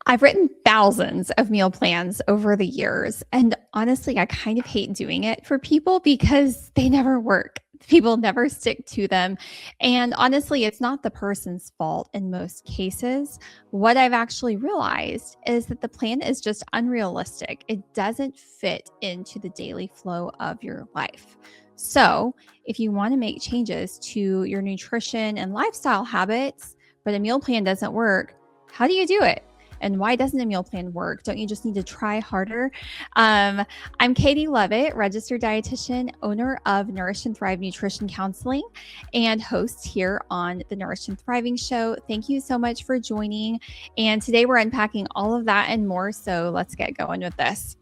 I've written thousands of meal plans over the years. And honestly, I kind of hate doing it for people because they never work. People never stick to them. And honestly, it's not the person's fault in most cases. What I've actually realized is that the plan is just unrealistic. It doesn't fit into the daily flow of your life. So, if you want to make changes to your nutrition and lifestyle habits, but a meal plan doesn't work, how do you do it? And why doesn't a meal plan work? Don't you just need to try harder? I'm Katie Lovitt, registered dietitian, owner of Nourished and Thrive Nutrition Counseling, and host here on the Nourished and Thriving Show. Thank you so much for joining. And today we're unpacking all of that and more. So let's get going with this.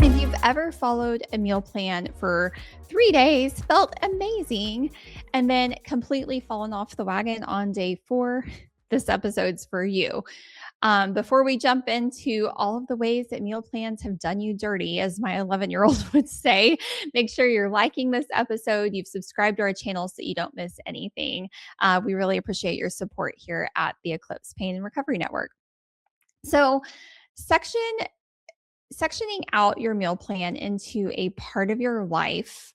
If you've ever followed a meal plan for 3 days, felt amazing, and then completely fallen off the wagon on day 4, this episode's for you. Before we jump into all of the ways that meal plans have done you dirty, as my 11-year-old would say, make sure you're liking this episode. You've subscribed to our channel so you don't miss anything. We really appreciate your support here at the Eclipse Pain and Recovery Network. So, sectioning out your meal plan into a part of your life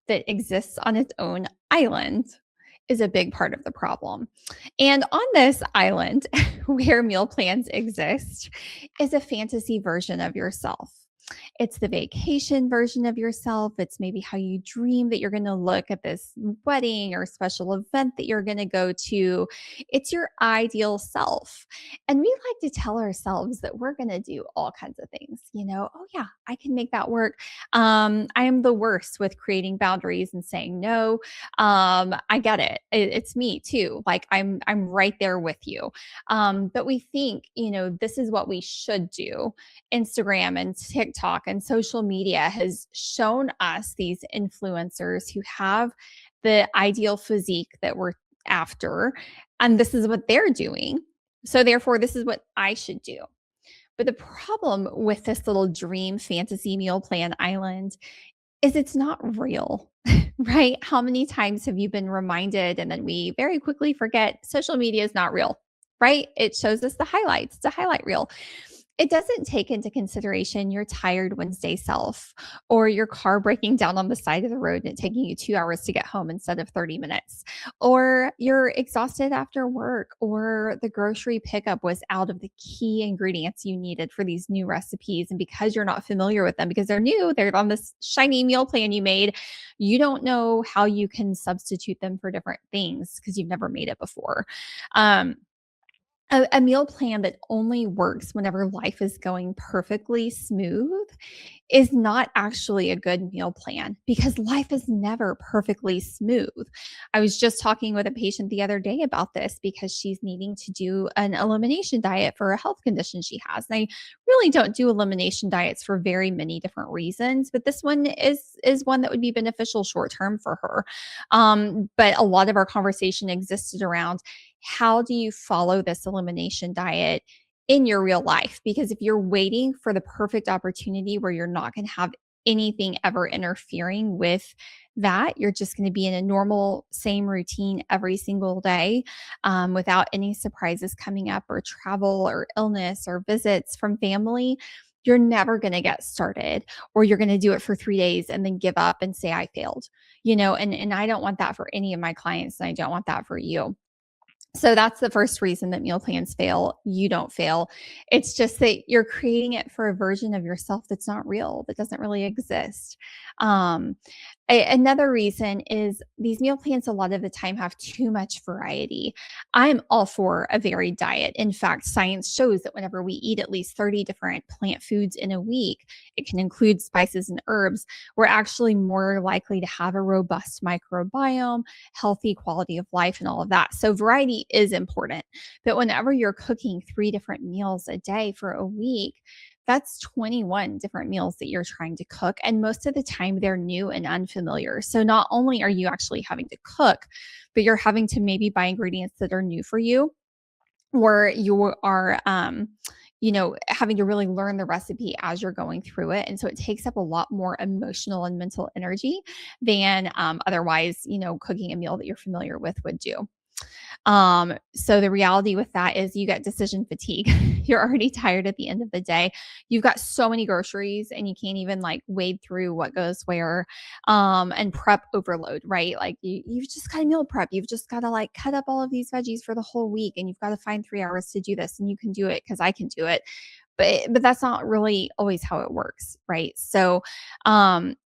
that exists on its own island is a big part of the problem. And on this island where meal plans exist is a fantasy version of yourself. It's the vacation version of yourself. It's maybe how you dream that you're going to look at this wedding or special event that you're going to go to. It's your ideal self. And we like to tell ourselves that we're going to do all kinds of things. Oh, yeah, I can make that work. I am the worst with creating boundaries and saying no. I get it. It's me too. Like I'm right there with you. But we think, this is what we should do. Instagram and TikTok and social media has shown us these influencers who have the ideal physique that we're after, and this is what they're doing. So, therefore, this is what I should do. But the problem with this little dream fantasy meal plan island is it's not real, right? How many times have you been reminded and then we very quickly forget social media is not real, right? It shows us the highlights, it's a highlight reel. It doesn't take into consideration your tired Wednesday self or your car breaking down on the side of the road and it taking you 2 hours to get home instead of 30 minutes, or you're exhausted after work, or the grocery pickup was out of the key ingredients you needed for these new recipes. And because you're not familiar with them, because they're new, they're on this shiny meal plan you made, you don't know how you can substitute them for different things because you've never made it before. Um, a meal plan that only works whenever life is going perfectly smooth is not actually a good meal plan because life is never perfectly smooth. I was just talking with a patient the other day about this because she's needing to do an elimination diet for a health condition she has. And I really don't do elimination diets for very many different reasons, but this one is one that would be beneficial short term for her. But a lot of our conversation existed around how do you follow this elimination diet in your real life? Because if you're waiting for the perfect opportunity where you're not going to have anything ever interfering with that, you're just going to be in a normal, same routine every single day without any surprises coming up or travel or illness or visits from family. You're never going to get started, or you're going to do it for 3 days and then give up and say, I failed, and I don't want that for any of my clients. And I don't want that for you. So that's the first reason that meal plans fail. You don't fail. It's just that you're creating it for a version of yourself that's not real, that doesn't really exist. Um, Another reason is these meal plans a lot of the time have too much variety. I'm all for a varied diet. In fact, science shows that whenever we eat at least 30 different plant foods in a week, it can include spices and herbs, we're actually more likely to have a robust microbiome, healthy quality of life, and all of that. So variety is important. But whenever you're cooking 3 different meals a day for a week, that's 21 different meals that you're trying to cook. And most of the time they're new and unfamiliar. So not only are you actually having to cook, but you're having to maybe buy ingredients that are new for you. or you are, having to really learn the recipe as you're going through it. And so it takes up a lot more emotional and mental energy than otherwise, cooking a meal that you're familiar with would do. So the reality with that is you get decision fatigue. You're already tired at the end of the day. You've got so many groceries and you can't even like wade through what goes where, and prep overload, right? Like you've just got to meal prep. You've just got to like cut up all of these veggies for the whole week and you've got to find 3 hours to do this and you can do it because I can do it. But that's not really always how it works, right? So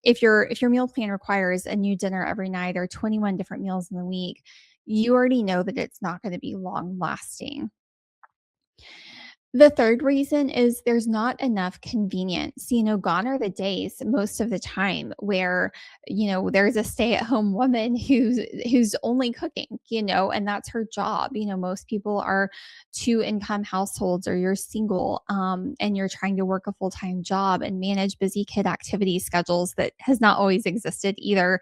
if your meal plan requires a new dinner every night or 21 different meals in the week, you already know that it's not going to be long lasting. The third reason is there's not enough convenience. Gone are the days most of the time where, there's a stay-at-home woman who's only cooking, and that's her job. Most people are two-income households or you're single, and you're trying to work a full-time job and manage busy kid activity schedules that has not always existed either,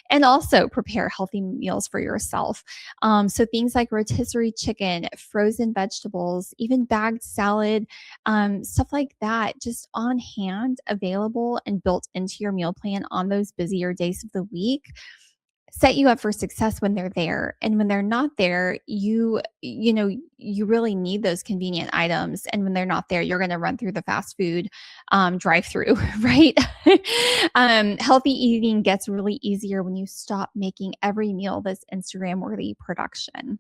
and also prepare healthy meals for yourself. So things like rotisserie chicken, frozen vegetables, even bagged salad, stuff like that, just on hand, available, and built into your meal plan on those busier days of the week, set you up for success when they're there. And when they're not there, you really need those convenient items. And when they're not there, you're going to run through the fast food drive through, right? Healthy eating gets really easier when you stop making every meal this Instagram worthy production.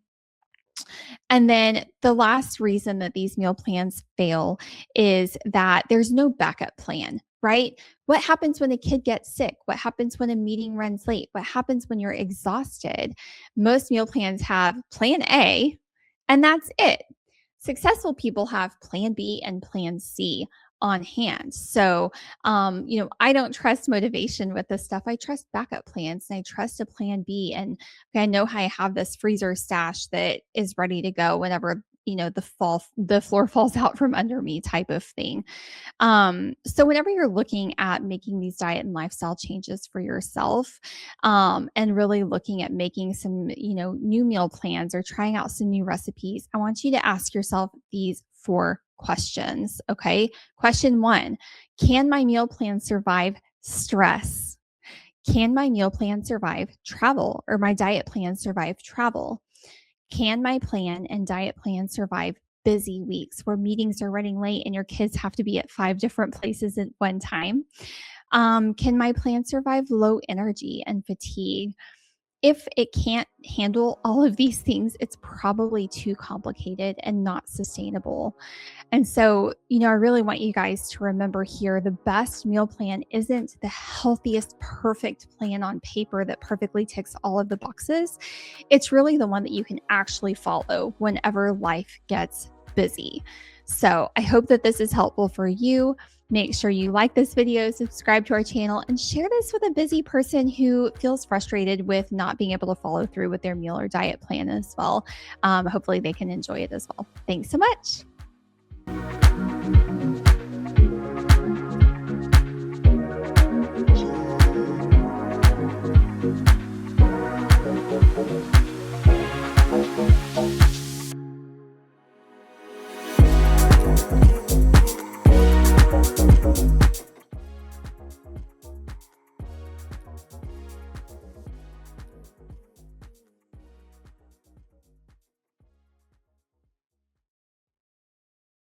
And then the last reason that these meal plans fail is that there's no backup plan, right? What happens when a kid gets sick? What happens when a meeting runs late? What happens when you're exhausted? Most meal plans have plan A, and that's it. Successful people have plan B and plan C on hand. So, I don't trust motivation with this stuff. I trust backup plans and I trust a plan B. And I know how I have this freezer stash that is ready to go whenever, the floor falls out from under me type of thing. So whenever you're looking at making these diet and lifestyle changes for yourself, and really looking at making some, new meal plans or trying out some new recipes, I want you to ask yourself these 4 questions. Okay. Question 1, can my meal plan survive stress? Can my meal plan survive travel or my diet plan survive travel? Can my plan and diet plan survive busy weeks where meetings are running late and your kids have to be at 5 different places at one time? Can my plan survive low energy and fatigue? If it can't handle all of these things, it's probably too complicated and not sustainable. And so, I really want you guys to remember here the best meal plan isn't the healthiest, perfect plan on paper that perfectly ticks all of the boxes. It's really the one that you can actually follow whenever life gets busy. So I hope that this is helpful for you. Make sure you like this video, subscribe to our channel, and share this with a busy person who feels frustrated with not being able to follow through with their meal or diet plan as well. Hopefully they can enjoy it as well. Thanks so much.